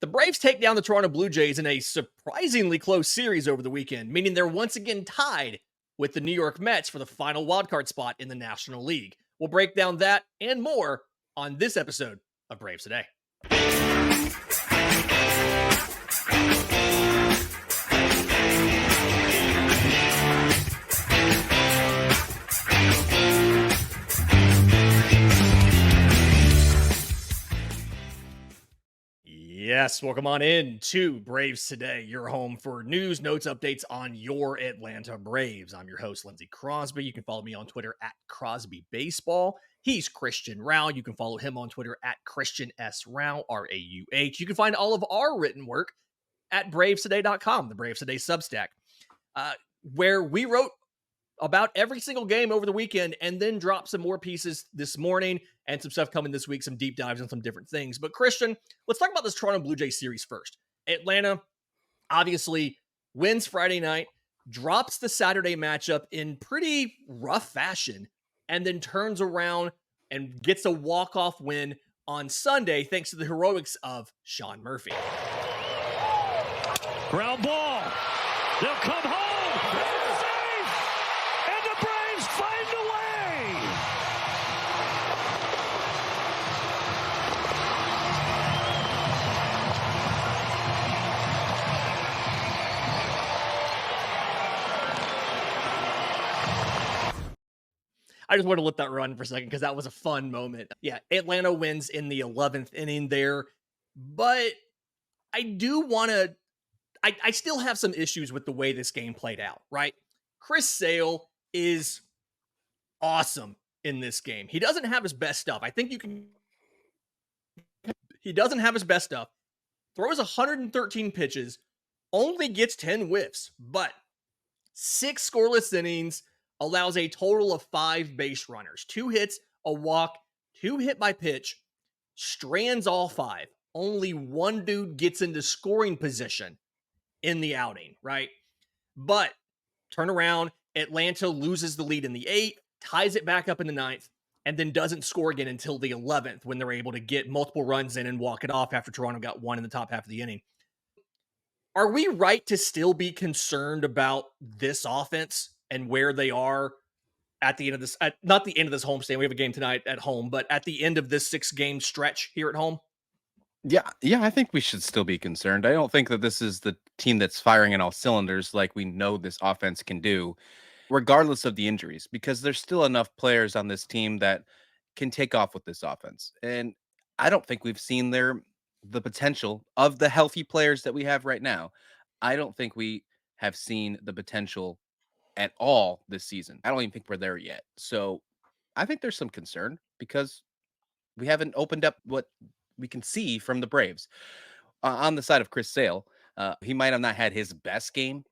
The Braves take down the Toronto Blue Jays in a surprisingly close series over the weekend, meaning they're once again tied with the New York Mets for the final wildcard spot in the National League. We'll break down that and more on this episode of Braves Today. Yes, welcome on in to Braves Today, your home for news, notes, updates on your Atlanta Braves. I'm your host, Lindsay Crosby. You can follow me on Twitter at Crosby Baseball. He's Christian Rauh. You can follow him on Twitter at Christian S. Rauh, R-A-U-H. You can find all of our written work at bravestoday.com, the Braves Today Substack, where we wrote about every single game over the weekend and then drop some more pieces this morning and some stuff coming this week, some deep dives on some different things. But Christian, let's talk about this Toronto Blue Jays series first. Atlanta obviously wins Friday night, drops the Saturday matchup in pretty rough fashion, and then turns around and gets a walk-off win on Sunday thanks to the heroics of Sean Murphy. Ground ball. They'll come home. I just want to let that run for a second because that was a fun moment. Yeah, Atlanta wins in the 11th inning there, but I do want to, I still have some issues with the way this game played out, right? Chris Sale is awesome in this game. He doesn't have his best stuff. I think he doesn't have his best stuff. Throws 113 pitches, only gets 10 whiffs, but 6 scoreless innings, allows a total of 5 base runners, 2 hits, a walk, 2 hit by pitch, strands all 5. Only 1 dude gets into scoring position in the outing, right? But turn around, Atlanta loses the lead in the 8th, ties it back up in the 9th, and then doesn't score again until the 11th when they're able to get multiple runs in and walk it off after Toronto got 1 in the top half of the inning. Are we right to still be concerned about this offense and where they are at the end of this, not the end of this homestand, we have a game tonight at home, but at the end of this 6-game stretch here at home? Yeah, I think we should still be concerned. I don't think that this is the team that's firing in all cylinders like we know this offense can do, regardless of the injuries, because there's still enough players on this team that can take off with this offense. And I don't think we've seen the potential of the healthy players that we have right now. I don't think we have seen the potential at all this season. I don't even think we're there yet. So I think there's some concern because we haven't opened up what we can see from the Braves. On the side of Chris Sale, he might have not had his best game,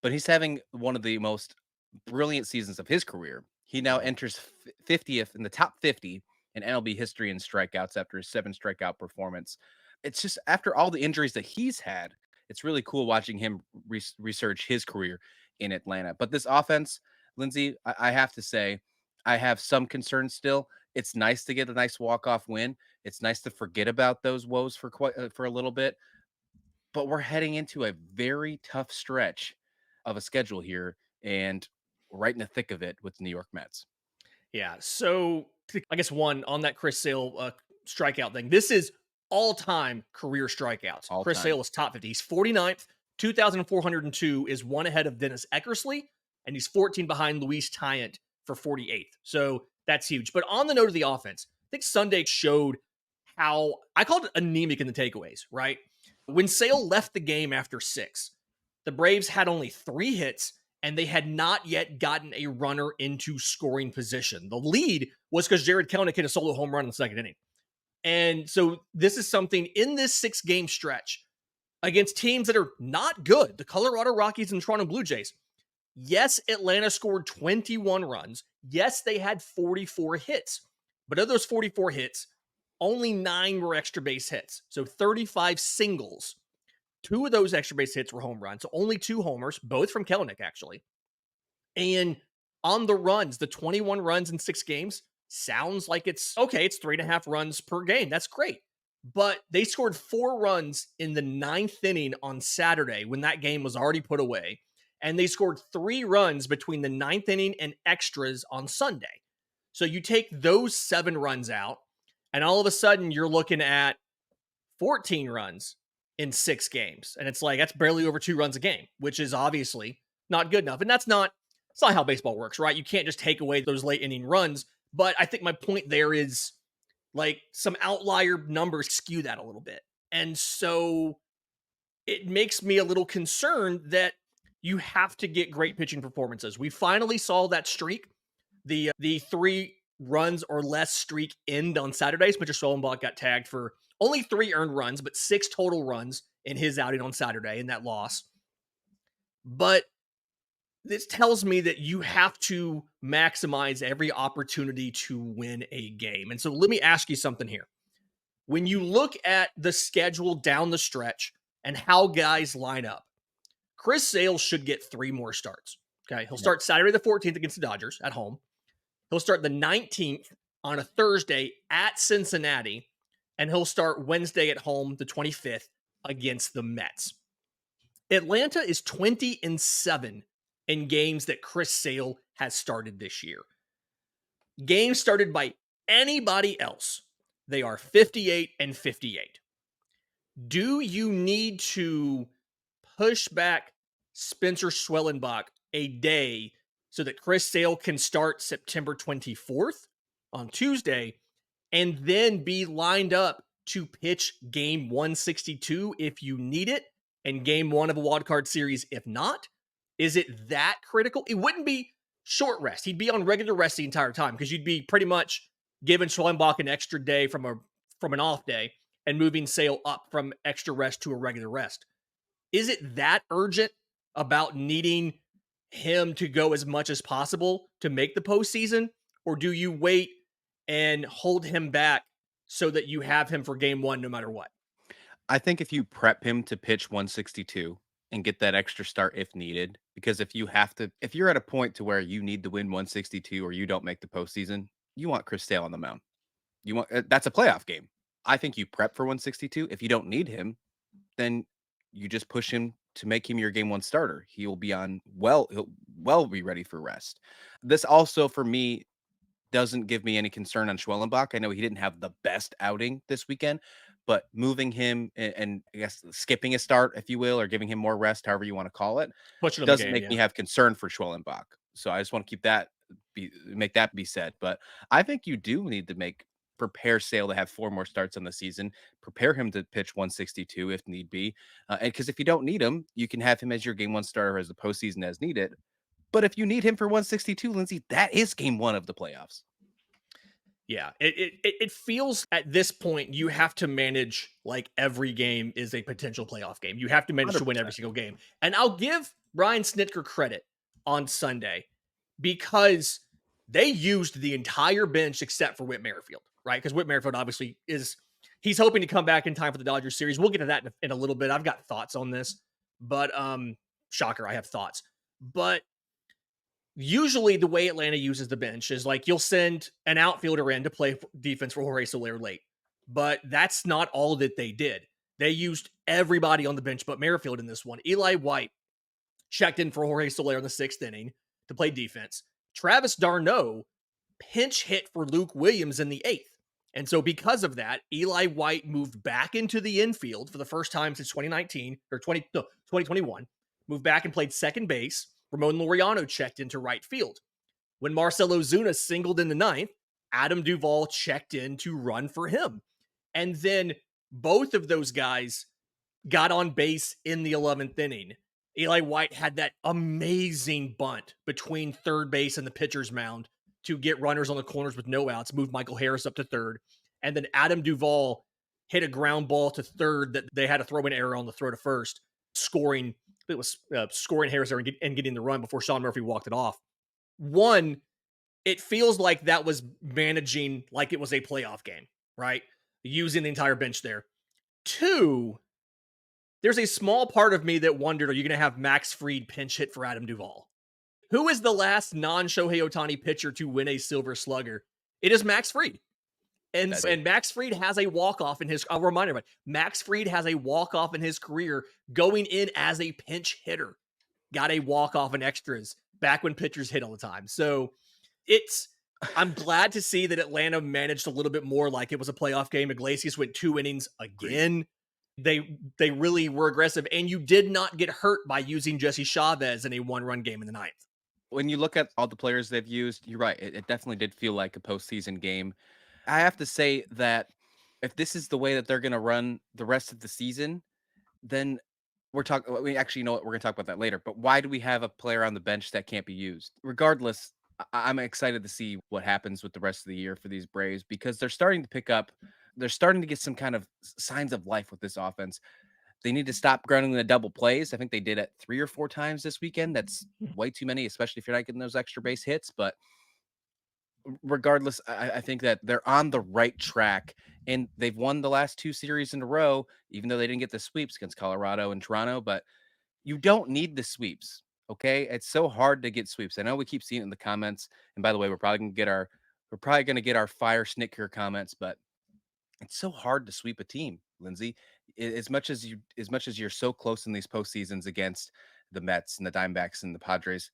but he's having one of the most brilliant seasons of his career. He now enters 50th in the top 50 in MLB history in strikeouts after his 7 strikeout performance. It's just after all the injuries that he's had, it's really cool watching him research his career in Atlanta. But this offense, Lindsay, I have to say, I have some concerns still. It's nice to get a nice walk-off win. It's nice to forget about those woes for a little bit, but we're heading into a very tough stretch of a schedule here, and right in the thick of it with the New York Mets. Yeah, so I guess one on that Chris Sale strikeout thing. This is all-time career strikeouts. Chris Sale is top 50. He's 49th. 2,402 is 1 ahead of Dennis Eckersley, and he's 14 behind Luis Tyant for 48th. So that's huge. But on the note of the offense, I think Sunday showed how, I called it anemic in the takeaways, right? When Sale left the game after 6, the Braves had only 3 hits, and they had not yet gotten a runner into scoring position. The lead was because Jared Kelenic hit a solo home run in the 2nd inning. And so this is something in this 6-game stretch against teams that are not good, the Colorado Rockies and Toronto Blue Jays. Yes, Atlanta scored 21 runs. Yes, they had 44 hits. But of those 44 hits, only 9 were extra base hits. So 35 singles. 2 of those extra base hits were home runs. So only 2 homers, both from Kelenic, actually. And on the runs, the 21 runs in 6 games sounds like it's okay. It's 3.5 runs per game. That's great. But they scored 4 runs in the 9th inning on Saturday when that game was already put away. And they scored 3 runs between the 9th inning and extras on Sunday. So you take those 7 runs out, and all of a sudden you're looking at 14 runs in 6 games. And it's like, that's barely over 2 runs a game, which is obviously not good enough. And it's not how baseball works, right? You can't just take away those late inning runs. But I think my point there is, like, some outlier numbers skew that a little bit. And so it makes me a little concerned that you have to get great pitching performances. We finally saw that streak, the 3 runs or less streak, end on Saturdays. Mr. Schoenbach got tagged for only 3 earned runs, but 6 total runs in his outing on Saturday in that loss. But this tells me that you have to maximize every opportunity to win a game. And so let me ask you something here. When you look at the schedule down the stretch and how guys line up, Chris Sale should get 3 more starts. Okay. He'll start Saturday the 14th against the Dodgers at home. He'll start the 19th on a Thursday at Cincinnati, and he'll start Wednesday at home, the 25th, against the Mets. Atlanta is 20-7 in games that Chris Sale has started this year. Games started by anybody else, they are 58-58. Do you need to push back Spencer Schwellenbach a day so that Chris Sale can start September 24th on Tuesday and then be lined up to pitch game 162 if you need it and game 1 of a wild card series if not? Is it that critical? It wouldn't be short rest. He'd be on regular rest the entire time because you'd be pretty much giving Schwellenbach an extra day from an off day and moving Sale up from extra rest to a regular rest. Is it that urgent about needing him to go as much as possible to make the postseason? Or do you wait and hold him back so that you have him for game 1 no matter what? I think if you prep him to pitch 162 and get that extra start if needed, because if you're at a point to where you need to win 162 or you don't make the postseason, you want Chris Sale on the mound. That's a playoff game. I think you prep for 162. If you don't need him, then you just push him to make him your game 1 starter. He'll be ready for rest. This also, for me, doesn't give me any concern on Schwellenbach. I know he didn't have the best outing this weekend, but moving him and I guess skipping a start, if you will, or giving him more rest, however you want to call it, Pushing him the doesn't game, make yeah. me have concern for Schwellenbach. So I just want to make that be said. But I think you do need to prepare Sale to have 4 more starts on the season, prepare him to pitch 162 if need be. And because if you don't need him, you can have him as your game 1 starter as the postseason as needed. But if you need him for 162, Lindsay, that is game 1 of the playoffs. Yeah, it feels at this point you have to manage like every game is a potential playoff game. You have to manage to win every 100%. single game. And I'll give Brian Snitker credit on Sunday because they used the entire bench except for Whit Merrifield, right? Because Whit Merrifield obviously he's hoping to come back in time for the Dodgers series. We'll get to that in a little bit. I've got thoughts on this, but shocker, I have thoughts. But usually the way Atlanta uses the bench is like you'll send an outfielder in to play defense for Jorge Soler late. But that's not all that they did. They used everybody on the bench but Merrifield in this one. Eli White checked in for Jorge Soler in the 6th inning to play defense. Travis d'Arnaud pinch hit for Luke Williams in the 8th. And so because of that, Eli White moved back into the infield for the first time since 2021, moved back and played second base. Ramon Laureano checked into right field. When Marcell Ozuna singled in the 9th, Adam Duvall checked in to run for him. And then both of those guys got on base in the 11th inning. Eli White had that amazing bunt between third base and the pitcher's mound to get runners on the corners with no outs, moved Michael Harris up to third. And then Adam Duvall hit a ground ball to third that they had a throw-in error on the throw to first, scoring Harris there and getting the run before Sean Murphy walked it off. One, it feels like that was managing like it was a playoff game, right? Using the entire bench there. 2, there's a small part of me that wondered, are you going to have Max Fried pinch hit for Adam Duvall? Who is the last non-Shohei Ohtani pitcher to win a Silver Slugger? It is Max Fried. And Max Fried has a walk-off in his, I'll remind everybody, Max Fried has a walk-off in his career going in as a pinch hitter. Got a walk-off in extras back when pitchers hit all the time. So I'm glad to see that Atlanta managed a little bit more like it was a playoff game. Iglesias went 2 innings again. They really were aggressive, and you did not get hurt by using Jesse Chavez in a 1-run game in the ninth. When you look at all the players they've used, you're right. It definitely did feel like a postseason game. I have to say that if this is the way that they're going to run the rest of the season, then we're talking. We actually, you know what? We're going to talk about that later. But why do we have a player on the bench that can't be used? Regardless, I'm excited to see what happens with the rest of the year for these Braves because they're starting to pick up. They're starting to get some kind of signs of life with this offense. They need to stop grounding the double plays. I think they did it 3 or 4 times this weekend. That's way too many, especially if you're not getting those extra base hits. But regardless, I think that they're on the right track and they've won the last 2 series in a row, even though they didn't get the sweeps against Colorado and Toronto. But you don't need the sweeps. Okay. It's so hard to get sweeps. I know we keep seeing it in the comments. And by the way, we're probably going to get our fire snicker comments, but it's so hard to sweep a team, Lindsay. As much as you're so close in these postseasons against the Mets and the Diamondbacks and the Padres,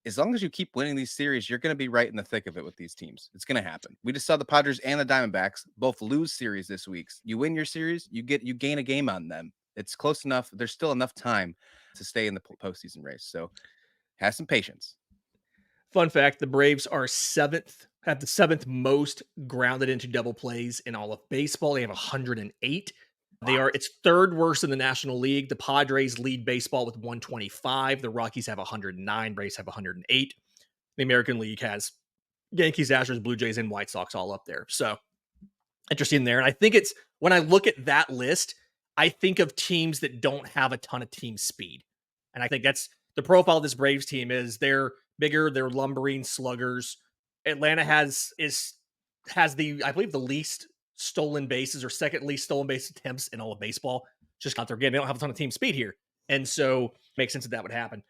as long as you keep winning these series, you're going to be right in the thick of it with these teams. It's going to happen. We just saw the Padres and the Diamondbacks both lose series this week. You win your series, you gain a game on them. It's close enough. There's still enough time to stay in the postseason race. So have some patience. Fun fact, the Braves are have the seventh most grounded into double plays in all of baseball. They have 108. It's third worst in the National League. The Padres lead baseball with 125. The Rockies have 109. Braves have 108. The American League has Yankees, Astros, Blue Jays, and White Sox all up there. So interesting there. And I think it's when I look at that list, I think of teams that don't have a ton of team speed. And I think that's the profile of this Braves team is they're bigger, they're lumbering sluggers. Atlanta has the, I believe, the least stolen bases or second least stolen base attempts in all of baseball. Just got there again. They don't have a ton of team speed here. And so it makes sense that would happen.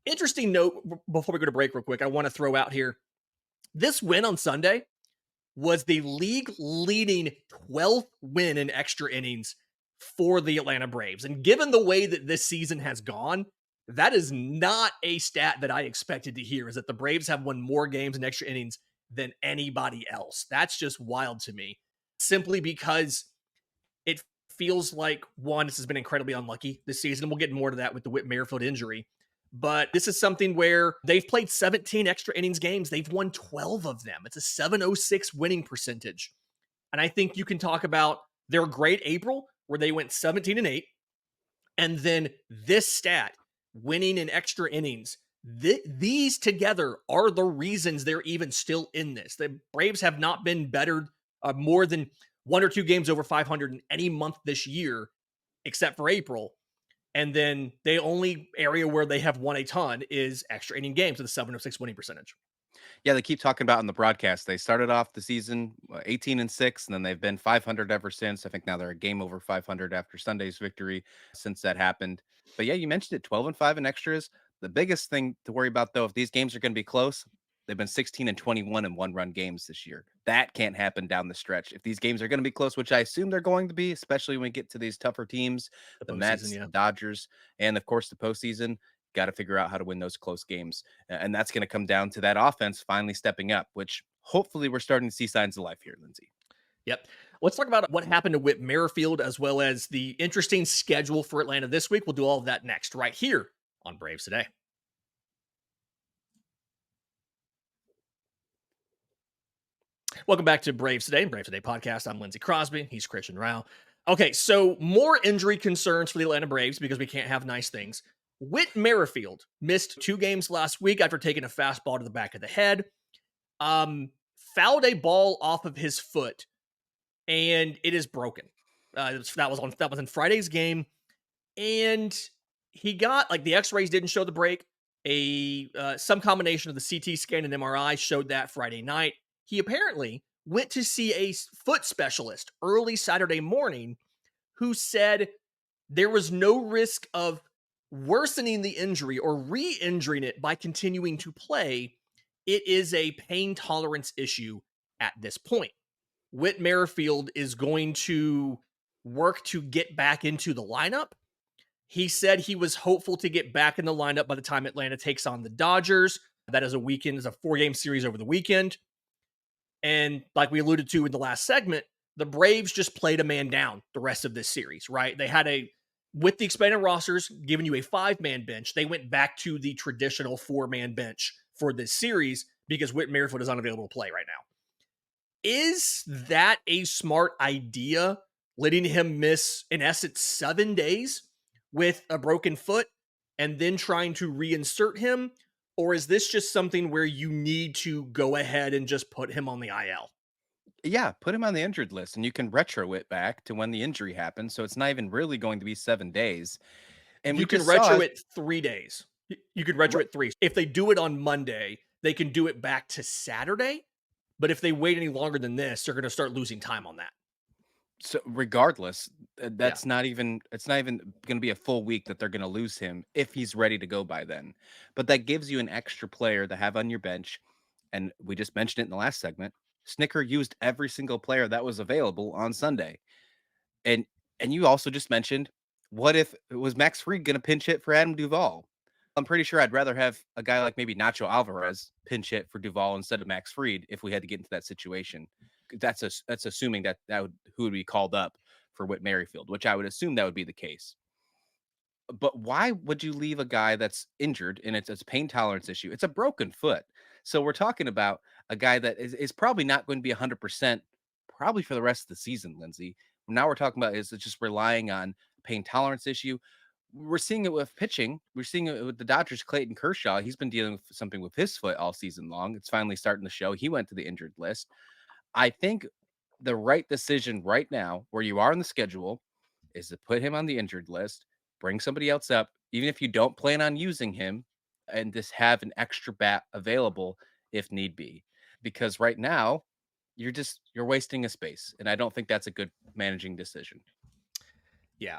Interesting note before we go to break real quick, I want to throw out here. This win on Sunday was the league leading 12th win in extra innings for the Atlanta Braves. And given the way that this season has gone, that is not a stat that I expected to hear, is that the Braves have won more games in extra innings than anybody else. That's just wild to me, simply because it feels like, one, this has been incredibly unlucky this season, and we'll get more to that with the Whit Merrifield injury. But this is something where they've played 17 extra innings games. They've won 12 of them. It's a 706 winning percentage. And I think you can talk about their great April where they went 17-8. And then this stat, winning in extra innings. These together are the reasons they're even still in this. The Braves have not been better more than 1 or 2 games over 500 in any month this year, except for April. And then the only area where they have won a ton is extra inning games with a 706 winning percentage. Yeah, they keep talking about in the broadcast. They started off the season 18-6, and then they've been 500 ever since. I think now they're a game over 500 after Sunday's victory since that happened. But yeah, you mentioned it, 12-5 in extras. The biggest thing to worry about, though, if these games are going to be close, they've been 16-21 in 1-run games this year. That can't happen down the stretch. If these games are going to be close, which I assume they're going to be, especially when we get to these tougher teams, the Mets, the Dodgers, and of course the postseason, got to figure out how to win those close games. And that's going to come down to that offense finally stepping up, which hopefully we're starting to see signs of life here, Lindsay. Yep. Let's talk about what happened to Whit Merrifield, as well as the interesting schedule for Atlanta this week. We'll do all of that next, right here on Braves Today. Welcome back to Braves Today, Braves Today podcast. I'm Lindsay Crosby. He's Christian Rauh. Okay, so more injury concerns for the Atlanta Braves because we can't have nice things. Whit Merrifield missed 2 games last week after taking a fastball to the back of the head. Fouled a ball off of his foot, and it is broken. That was in Friday's game, and he got, like, the X-rays didn't show the break. Some combination of the CT scan and MRI showed that Friday night. He apparently went to see a foot specialist early Saturday morning who said there was no risk of worsening the injury or re-injuring it by continuing to play. It is a pain tolerance issue at this point, Whit Merrifield is going to work to get back into the lineup. He said he was hopeful to get back in the lineup by the time Atlanta takes on the Dodgers. That is a 4-game series over the weekend. And like we alluded to in the last segment, the Braves just played a man down the rest of this series, right? They had with the expanded rosters, giving you a 5-man bench, they went back to the traditional 4-man bench for this series because Whit Merrifield is unavailable to play right now. Is that a smart idea, letting him miss, in essence, 7 days with a broken foot and then trying to reinsert him? Or is this just something where you need to go ahead and just put him on the IL? Yeah, put him on the injured list and you can retro it back to when the injury happened. So it's not even really going to be 7 days. And we You can just saw retro it 3 days. You could retro Ri- it 3. If they do it on Monday, they can do it back to Saturday. But if they wait any longer than this, they're going to start losing time on that. so regardless, Yeah. it's not even going to be a full week that they're going to lose him if he's ready to go by then. But that gives you an extra player to have on your bench. And we just mentioned it in the last segment. Snicker used every single player that was available on Sunday. And you also just mentioned, what if it was Max Fried going to pinch hit for Adam Duvall? I'm pretty sure I'd rather have a guy like maybe Nacho Alvarez pinch hit for Duvall instead of Max Fried if we had to get into that situation. That's assuming that who would be called up for Whit Merrifield, which I would assume that would be the case. But why would you leave a guy that's injured and it's a pain tolerance issue? It's a broken foot. So we're talking about a guy that is probably not going to be 100% probably for the rest of the season, Lindsay. Now we're talking about is it just relying on pain tolerance issue. We're seeing it with pitching. We're seeing it with the Dodgers, Clayton Kershaw. He's been dealing with something with his foot all season long. It's finally starting to show. He went to the injured list. I think the right decision right now, where you are in the schedule, is to put him on the injured list, bring somebody else up, even if you don't plan on using him, and just have an extra bat available if need be. Because right now, you're wasting a space, and I don't think that's a good managing decision. Yeah.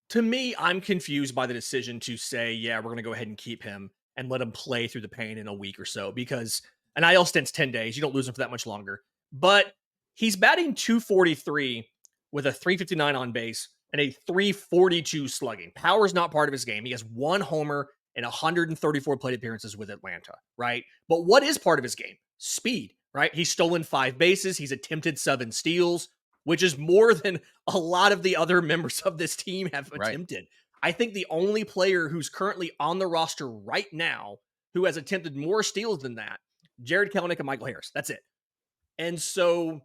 To me, I'm confused by the decision to say, yeah, we're going to go ahead and keep him and let him play through the pain in a week or so because an IL stint's 10 days. You don't lose him for that much longer. But he's batting 243 with a 359 on base and a 342 slugging. Power's not part of his game. He has 1 homer and 134 plate appearances with Atlanta, right? But what is part of his game? Speed, right? He's stolen 5 bases. He's attempted 7 steals, which is more than a lot of the other members of this team have attempted. I think the only player who's currently on the roster right now who has attempted more steals than that, Jared Kelenic and Michael Harris. That's it. And so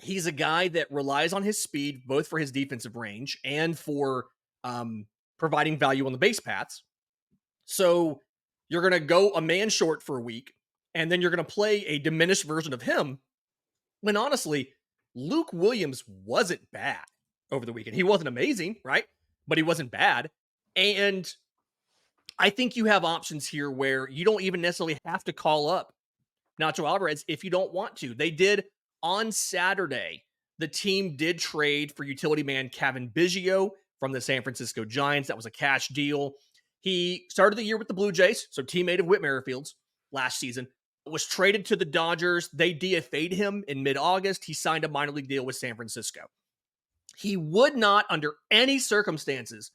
he's a guy that relies on his speed, both for his defensive range and for providing value on the base paths. So you're going to go a man short for a week, and then you're going to play a diminished version of him when honestly, Luke Williams wasn't bad over the weekend. He wasn't amazing, right? But he wasn't bad. And I think you have options here where you don't even necessarily have to call up Nacho Alvarez if you don't want to. They did on Saturday. The team did trade for utility man Kevin Biggio from the San Francisco Giants. That was a cash deal. He started the year with the Blue Jays, so teammate of Whit Merrifield's last season. Was traded to the Dodgers. They DFA'd him in mid-August. He signed a minor league deal with San Francisco. He would not, under any circumstances,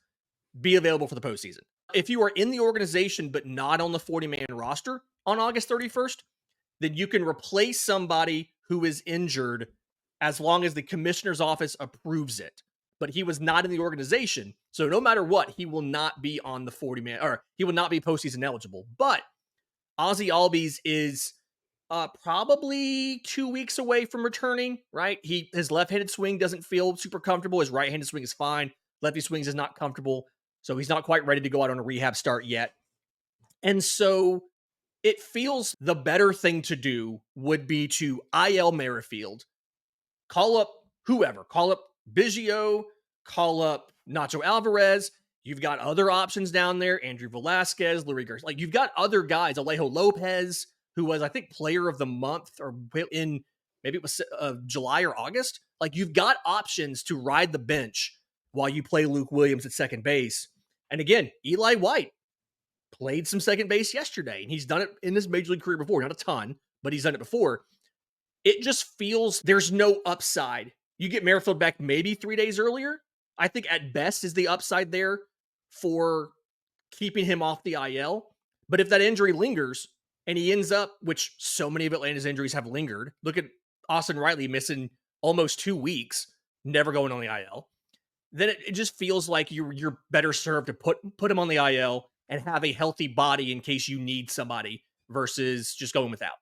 be available for the postseason. If you are in the organization but not on the 40-man roster on August 31st, then you can replace somebody who is injured as long as the commissioner's office approves it. But he was not in the organization, so no matter what, he will not be on the 40-man, or he will not be postseason eligible. But Ozzy Albies is probably 2 weeks away from returning, right? His left-handed swing doesn't feel super comfortable. His right-handed swing is fine. Lefty swings is not comfortable. So he's not quite ready to go out on a rehab start yet. And so it feels the better thing to do would be to IL Merrifield, call up whoever, call up Biggio, call up Nacho Alvarez. You've got other options down there, Andrew Velasquez, Lurie Garcia. Like, you've got other guys, Alejo Lopez, who was, I think, player of the month or in maybe it was July or August. Like, you've got options to ride the bench while you play Luke Williams at second base. And again, Eli White played some second base yesterday, and he's done it in his major league career before. Not a ton, but he's done it before. it just feels there's no upside. You get Merrifield back maybe 3 days earlier. I think at best is the upside there for keeping him off the IL. But if that injury lingers and he ends up, which so many of Atlanta's injuries have lingered, look at Austin Riley missing almost 2 weeks, never going on the IL. Then it just feels like you're better served to put him on the IL and have a healthy body in case you need somebody versus just going without.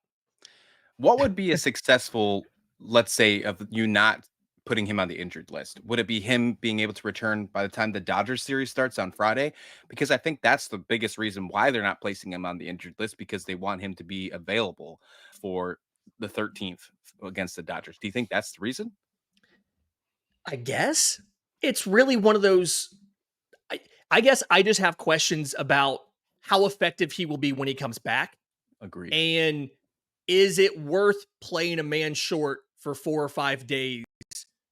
What would be a successful, let's say, of you not putting him on the injured list? Would it be him being able to return by the time the Dodgers series starts on Friday? Because I think that's the biggest reason why they're not placing him on the injured list, because they want him to be available for the 13th against the Dodgers. Do you think that's the reason? I guess it's really one of those. I, I guess I just have questions about how effective he will be when he comes back. Agreed. And is it worth playing a man short for 4 or 5 days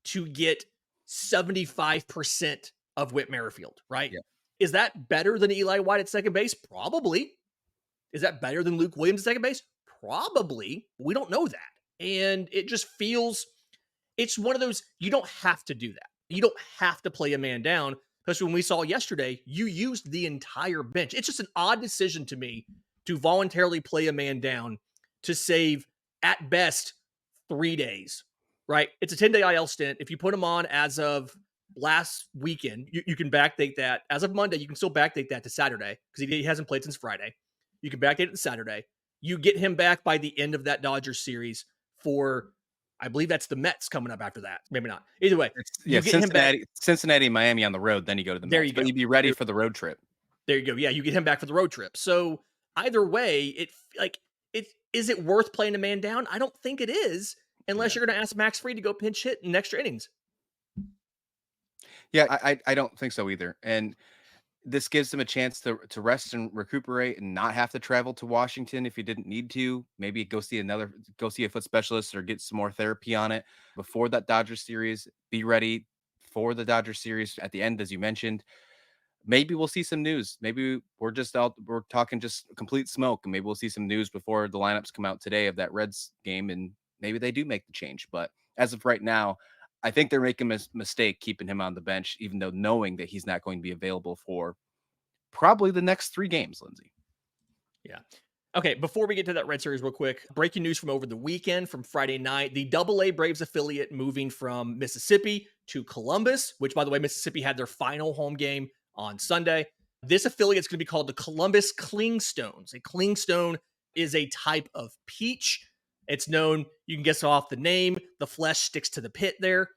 to get 75% of Whit Merrifield, right? Yeah. Is that better than Eli White at second base? Probably. Is that better than Luke Williams at second base? Probably. We don't know that. And it just feels it's one of those, you don't have to do that. You don't have to play a man down. Because when we saw yesterday, you used the entire bench. It's just an odd decision to me to voluntarily play a man down to save, at best, 3 days, right? It's a 10-day IL stint. If you put him on as of last weekend, you can backdate that. As of Monday, you can still backdate that to Saturday because he hasn't played since Friday. You can backdate it to Saturday. You get him back by the end of that Dodgers series for, I believe that's the Mets coming up after that. Maybe not. Either way, Yeah, you get him back. Cincinnati, Miami on the road, then you go to the There Mets. you But go. you'd be ready for the road trip. There you go. Yeah, you get him back for the road trip. So either way, is it worth playing a man down? I don't think it is, unless you're going to ask Max Fried to go pinch hit in extra innings. Yeah, I don't think so either. And this gives him a chance to rest and recuperate and not have to travel to Washington if he didn't need to. Maybe go see a foot specialist or get some more therapy on it before that Dodgers series. Be ready for the Dodgers series at the end, as you mentioned. Maybe we'll see some news. Maybe we're talking just complete smoke, and maybe we'll see some news before the lineups come out today of that Reds game, and maybe they do make the change. But as of right now, I think they're making a mistake keeping him on the bench, even though knowing that he's not going to be available for probably the next 3 games, Lindsay. Yeah. Okay, before we get to that Red Series real quick, breaking news from over the weekend from Friday night, the AA Braves affiliate moving from Mississippi to Columbus, which, by the way, Mississippi had their final home game on Sunday. This affiliate is going to be called the Columbus Clingstones. A clingstone is a type of peach. It's known, you can guess off the name, the flesh sticks to the pit there.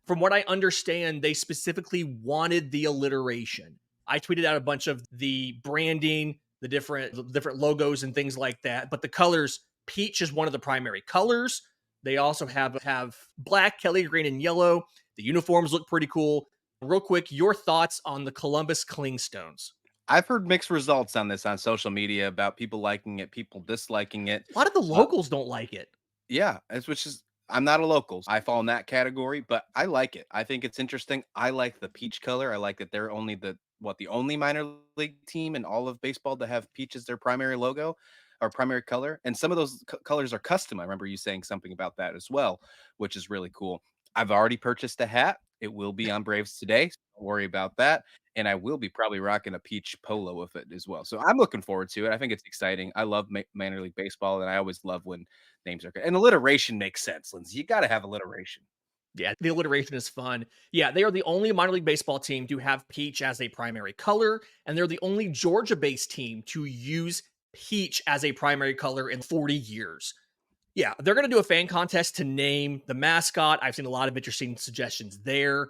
From what I understand, they specifically wanted the alliteration. I tweeted out a bunch of the branding, the different logos and things like that. But the colors, peach is one of the primary colors. They also have black, Kelly green, and yellow. The uniforms look pretty cool. Real quick, your thoughts on the Columbus Clingstones? I've heard mixed results on this on social media about people liking it, people disliking it. A lot of the locals don't like it. Yeah, which is I'm not a local. I fall in that category, but I like it. I think it's interesting. I like the peach color. I like that they're only the only minor league team in all of baseball to have peach as their primary logo or primary color. And some of those colors are custom. I remember you saying something about that as well, which is really cool. I've already purchased a hat. It will be on Braves today. So don't worry about that. And I will be probably rocking a peach polo with it as well. So I'm looking forward to it. I think it's exciting. I love minor league baseball, and I always love when names are good. And alliteration makes sense, Lindsay. You got to have alliteration. Yeah, the alliteration is fun. Yeah, they are the only minor league baseball team to have peach as a primary color, and they're the only Georgia-based team to use peach as a primary color in 40 years. Yeah, they're going to do a fan contest to name the mascot. I've seen a lot of interesting suggestions there.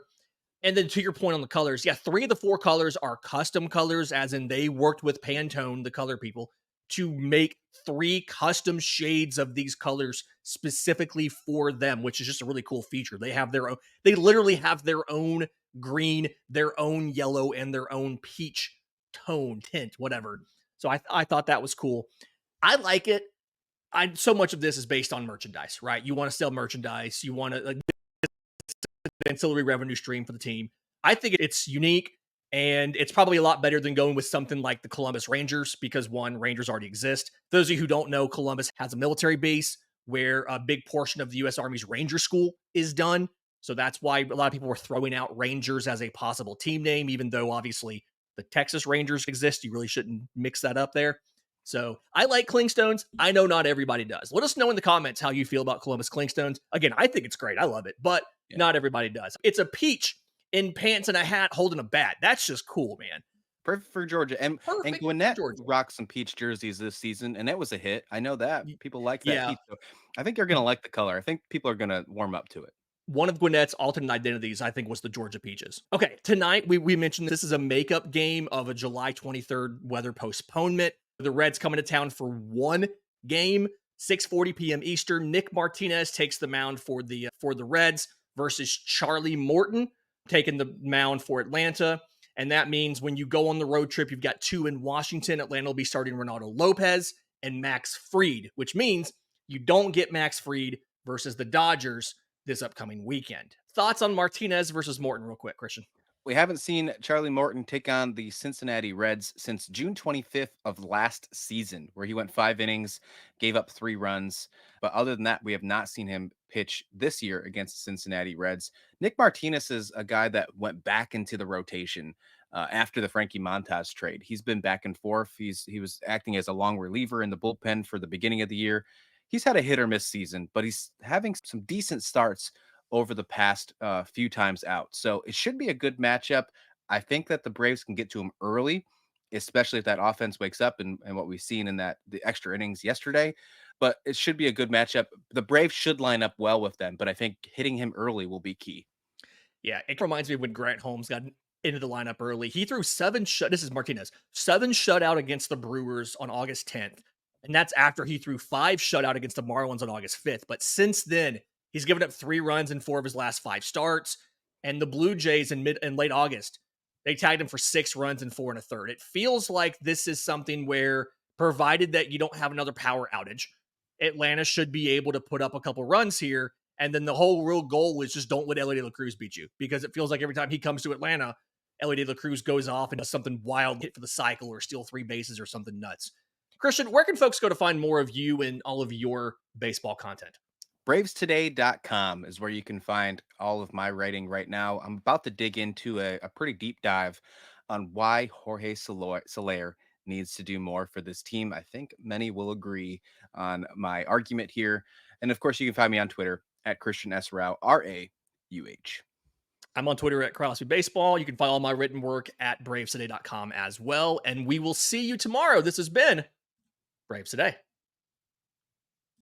And then to your point on the colors, yeah, 3 of the 4 colors are custom colors, as in they worked with Pantone, the color people, to make 3 custom shades of these colors specifically for them, which is just a really cool feature. They literally have their own green, their own yellow, and their own peach tone, tint, whatever. So I thought that was cool. I like it. So much of this is based on merchandise, right? You want to sell merchandise. You want to ancillary revenue stream for the team. I think it's unique, and it's probably a lot better than going with something like the Columbus Rangers because, one, Rangers already exist. Those of you who don't know, Columbus has a military base where a big portion of the U.S. Army's Ranger School is done. So that's why a lot of people were throwing out Rangers as a possible team name, even though obviously the Texas Rangers exist. You really shouldn't mix that up there. So I like Clingstones. I know not everybody does. Let us know in the comments how you feel about Columbus Clingstones. Again, I think it's great. I love it, but not everybody does. It's a peach in pants and a hat holding a bat. That's just cool, man. Perfect for Georgia. And Perfect for Gwinnett Georgia. rocked some peach jerseys this season, and that was a hit. I know that. People like that Yeah. peach. So I think you're gonna like the color. I think people are gonna warm up to it. One of Gwinnett's alternate identities, I think, was the Georgia Peaches. Okay, tonight we mentioned this is a makeup game of a July 23rd weather postponement. The Reds coming to town for one game, 6:40 p.m. Eastern. Nick Martinez takes the mound for the Reds versus Charlie Morton taking the mound for Atlanta. And that means when you go on the road trip, you've got two in Washington. Atlanta will be starting Ronaldo Lopez and Max Fried, which means you don't get Max Fried versus the Dodgers this upcoming weekend. Thoughts on Martinez versus Morton, real quick, Christian? We haven't seen Charlie Morton take on the Cincinnati Reds since June 25th of last season, where he went 5 innings, gave up 3 runs. But other than that, we have not seen him pitch this year against the Cincinnati Reds. Nick Martinez is a guy that went back into the rotation after the Frankie Montas trade. He's been back and forth. He was acting as a long reliever in the bullpen for the beginning of the year. He's had a hit or miss season, but he's having some decent starts over the past few times out. So it should be a good matchup. I think that the Braves can get to him early, especially if that offense wakes up and what we've seen in the extra innings yesterday. But it should be a good matchup. The Braves should line up well with them, but I think hitting him early will be key. Yeah, it reminds me of when Grant Holmes got into the lineup early. He threw this is Martinez, 7 shutout against the Brewers on August 10th. And that's after he threw 5 shutout against the Marlins on August 5th. But since then, he's given up 3 runs in 4 of his last 5 starts. And the Blue Jays in late August, they tagged him for 6 runs in 4 1/3. It feels like this is something where, provided that you don't have another power outage, Atlanta should be able to put up a couple runs here. And then the whole real goal is just don't let Ellie De La Cruz beat you, because it feels like every time he comes to Atlanta, Ellie De La Cruz goes off and does something wild, hit for the cycle or steal 3 bases or something nuts. Christian, where can folks go to find more of you and all of your baseball content? Bravestoday.com is where you can find all of my writing right now. I'm about to dig into a pretty deep dive on why Jorge Soler needs to do more for this team. I think many will agree on my argument here. And of course, you can find me on Twitter at Christian S. Rauh, Rauh. I'm on Twitter at Crosby Baseball. You can find all my written work at bravestoday.com as well. And we will see you tomorrow. This has been Braves Today.